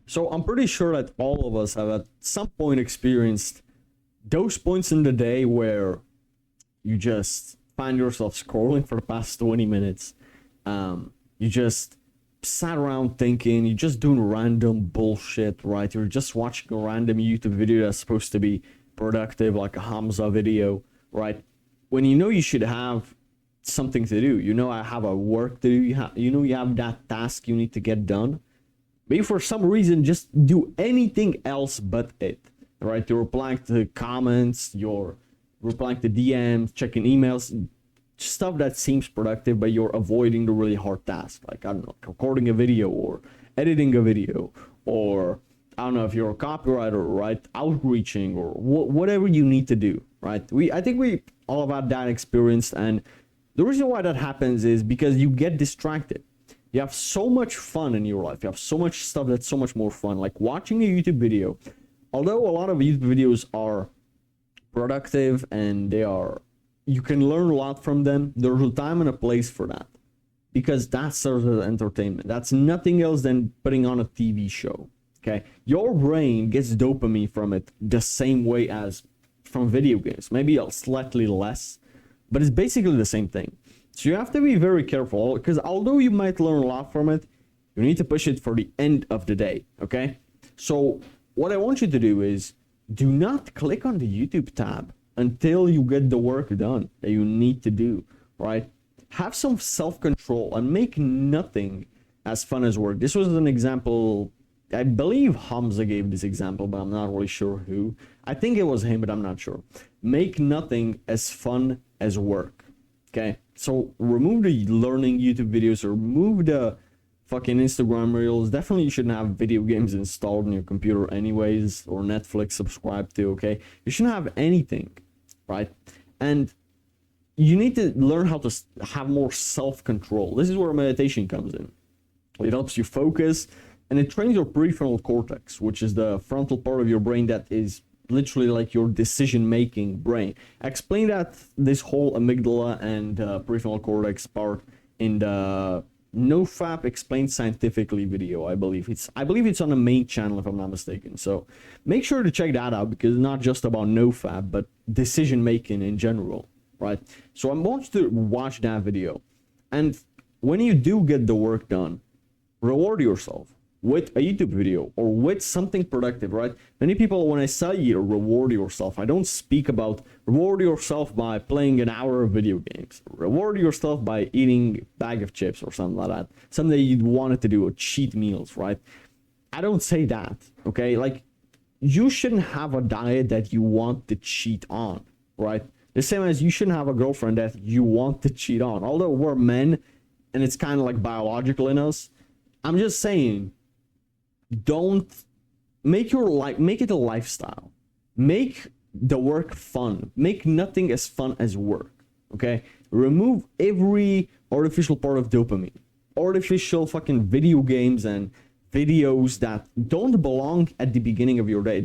So I'm pretty sure that all of us have at some point experienced those points in the day where you just find yourself scrolling for the past 20 minutes. You just sat around thinking, you're just doing random bullshit, right? You're just watching a random YouTube video that's supposed to be productive, like a Hamza video, right? When you know you should have something to do, you know I have a work to do, you have that task you need to get done. Maybe for some reason just do anything else but it, right? You're replying to comments, you're replying to DMs, checking emails, stuff that seems productive, but you're avoiding the really hard task, like, I don't know, recording a video or editing a video, or I don't know if you're a copywriter, right? Outreaching or whatever you need to do, right? I think we all have had that experience, and the reason why that happens is because you get distracted. You have so much fun in your life. You have so much stuff that's so much more fun, like watching a YouTube video. Although a lot of YouTube videos are productive and you can learn a lot from them, there's a time and a place for that, because that serves as entertainment. That's nothing else than putting on a TV show. Okay, your brain gets dopamine from it the same way as from video games, maybe slightly less, but it's basically the same thing. So you have to be very careful, because although you might learn a lot from it, you need to push it for the end of the day. Okay, so what I want you to do is do not click on the YouTube tab until you get the work done that you need to do, right? Have some self-control and make nothing as fun as work. This was an example, I believe Hamza gave this example, but I'm not really sure who. I think it was him, but I'm not sure. Make nothing as fun as work, okay? So remove the learning YouTube videos, or remove the fucking Instagram reels. Definitely you shouldn't have video games installed on your computer anyways, or Netflix subscribed to, okay? You shouldn't have anything, right? And you need to learn how to have more self-control. This is where meditation comes in. It helps you focus, and it trains your prefrontal cortex, which is the frontal part of your brain that is literally like your decision-making brain. I explained this whole amygdala and prefrontal cortex part in the NoFap Explained Scientifically video. I believe it's on the main channel, if I'm not mistaken. So make sure to check that out, because it's not just about NoFap, but decision-making in general, right? So I want you to watch that video, and when you do get the work done, reward yourself with a YouTube video or with something productive, right? Many people, when I say you reward yourself, I don't speak about reward yourself by playing an hour of video games. Reward yourself by eating a bag of chips or something like that. Something that you wanted to do, or cheat meals, right? I don't say that, okay? Like, you shouldn't have a diet that you want to cheat on, right? The same as you shouldn't have a girlfriend that you want to cheat on. Although we're men and it's kind of like biological in us, I'm just saying, don't make it a lifestyle. Make the work fun. Make nothing as fun as work, okay? Remove every artificial part of dopamine. Artificial fucking video games and videos that don't belong at the beginning of your day.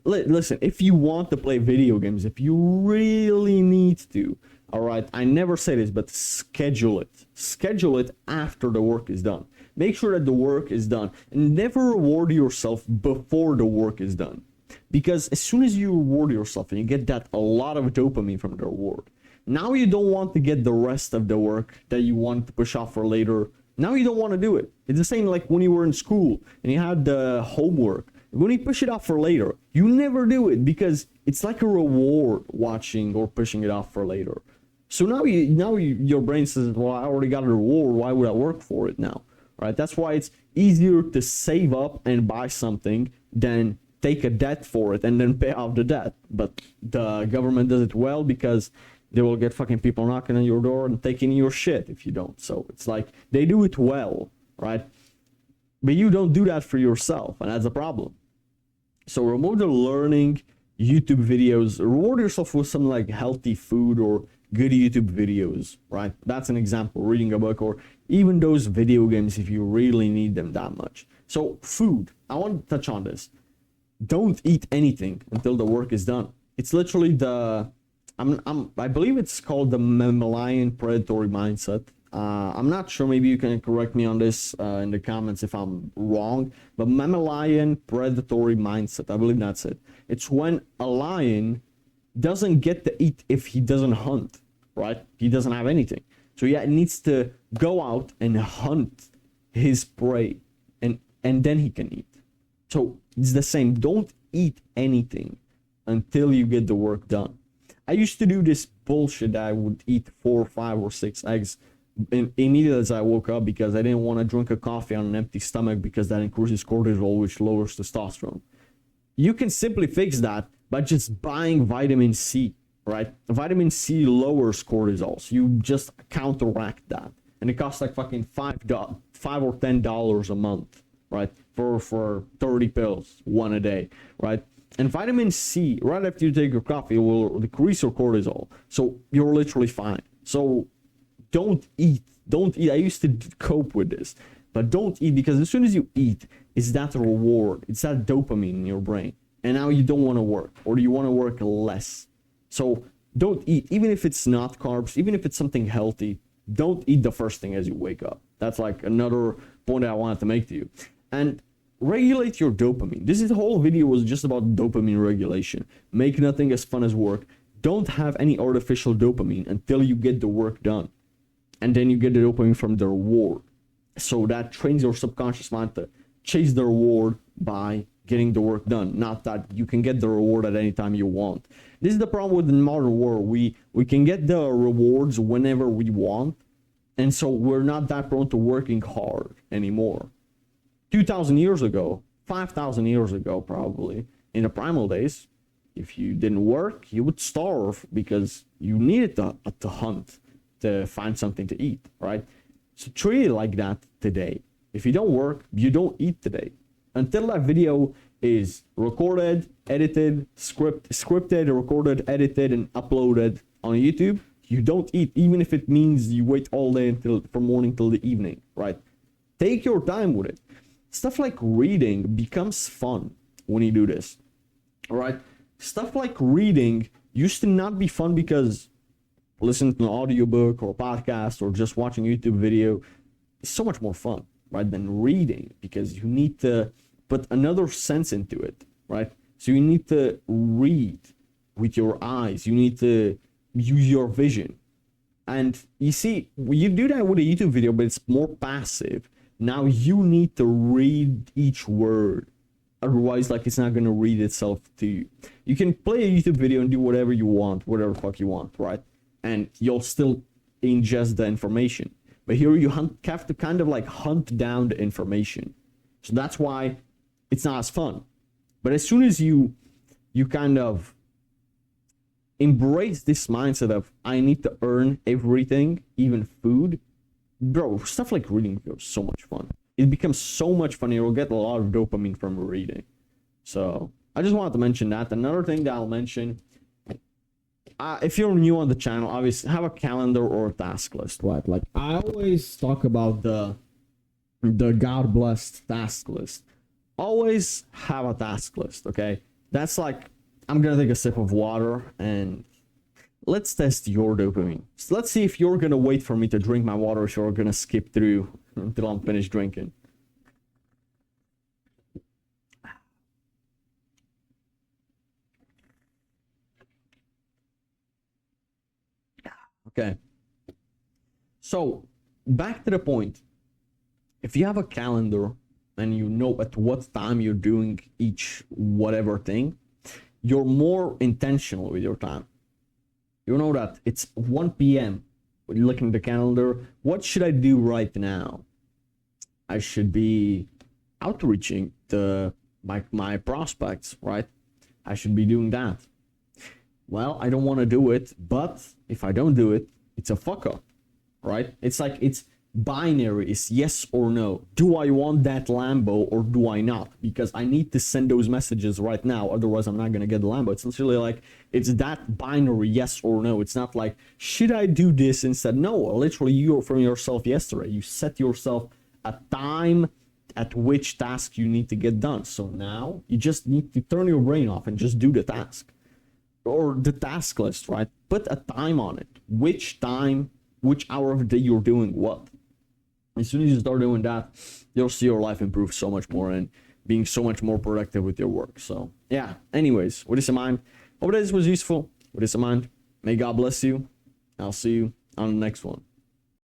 Listen, if you want to play video games, if you really need to, all right, I never say this, but schedule it. Schedule it after the work is done. Make sure that the work is done, and never reward yourself before the work is done. Because as soon as you reward yourself and you get a lot of dopamine from the reward, now you don't want to get the rest of the work that you want to push off for later. Now you don't want to do it. It's the same like when you were in school and you had the homework. When you push it off for later, you never do it, because it's like a reward watching or pushing it off for later. So now your brain says, well, I already got a reward. Why would I work for it now? Right? That's why it's easier to save up and buy something than take a debt for it and then pay off the debt. But the government does it well, because they will get fucking people knocking on your door and taking your shit if you don't. So it's like they do it well, right? But you don't do that for yourself, and that's a problem. So remove the learning YouTube videos. Reward yourself with some like healthy food or good YouTube videos, right? That's an example. Reading a book, or even those video games if you really need them that much. So food, I want to touch on this. Don't eat anything until the work is done. It's literally I believe it's called the mammalian predatory mindset. I'm not sure, maybe you can correct me on this in the comments if I'm wrong, but mammalian predatory mindset, I believe that's it. It's when a lion doesn't get to eat if he doesn't hunt, right? He doesn't have anything. So yeah, it needs to go out and hunt his prey, and then he can eat. So it's the same. Don't eat anything until you get the work done. I used to do this bullshit that I would eat 4, 5, or 6 eggs immediately as I woke up because I didn't want to drink a coffee on an empty stomach because that increases cortisol, which lowers testosterone. You can simply fix that by just buying vitamin C, right? Vitamin C lowers cortisol, so you just counteract that. And it costs like fucking $5 or $10 a month, right? For 30 pills, one a day, right? And vitamin C, right after you take your coffee, will decrease your cortisol. So you're literally fine. So don't eat. Don't eat. I used to cope with this. But don't eat, because as soon as you eat, it's that reward. It's that dopamine in your brain. And now you don't want to work, or you want to work less. So don't eat. Even if it's not carbs, even if it's something healthy, don't eat the first thing as you wake up. That's like another point that I wanted to make to you. And regulate your dopamine. This whole video was just about dopamine regulation. Make nothing as fun as work. Don't have any artificial dopamine until you get the work done. And then you get the dopamine from the reward. So that trains your subconscious mind to chase the reward by getting the work done. Not that you can get the reward at any time you want. This is the problem with the modern world. We can get the rewards whenever we want. And so we're not that prone to working hard anymore. 2,000 years ago, 5,000 years ago, probably, in the primal days, if you didn't work, you would starve because you needed to hunt to find something to eat, right? So treat it like that today. If you don't work, you don't eat today. Until that video is recorded, edited, scripted, recorded, edited, and uploaded on YouTube, you don't eat, even if it means you wait all day from morning till the evening, right? Take your time with it. Stuff like reading becomes fun when you do this, right? Stuff like reading used to not be fun because listening to an audiobook or a podcast or just watching a YouTube video is so much more fun, right, than reading, because you need to put another sense into it, right? So you need to read with your eyes. You need to use your vision. And you see, you do that with a YouTube video, but it's more passive. Now you need to read each word. Otherwise, like, it's not going to read itself to you. You can play a YouTube video and do whatever you want, whatever the fuck you want, right? And you'll still ingest the information. But here you have to kind of like hunt down the information. So that's why it's not as fun. But as soon as you kind of embrace this mindset of, I need to earn everything, even food, bro, stuff like reading becomes so much fun. It becomes so much fun. You'll get a lot of dopamine from reading. So I just wanted to mention that. Another thing that I'll mention, if you're new on the channel, obviously have a calendar or a task list, right? Like, I always talk about the God blessed task list. Always have a task list, okay? That's like, I'm gonna take a sip of water and let's test your dopamine. So let's see if you're gonna wait for me to drink my water, or if you're gonna skip through until I'm finished drinking. Okay. So back to the point. If you have a calendar and you know at what time you're doing each whatever thing, you're more intentional with your time. You know that it's 1 p.m. when you're looking at the calendar. What should I do right now? I should be outreaching to my prospects, right? I should be doing that. Well, I don't want to do it, but if I don't do it, it's a fuck up, right? It's like, it's binary, it's yes or no. Do I want that Lambo or do I not? Because I need to send those messages right now, otherwise I'm not gonna get the Lambo. It's literally like, it's that binary, yes or no. It's not like, should I do this instead? No, literally, you're from yourself yesterday. You set yourself a time at which task you need to get done. So now you just need to turn your brain off and just do the task. Or the task list, right? Put a time on it. Which time which hour of the day you're doing what. As soon as you start doing that, you'll see your life improve so much more and being so much more productive with your work. So yeah, anyways, with this in mind, hope that this was useful. With this in mind, may God bless you. I'll see you on the next one.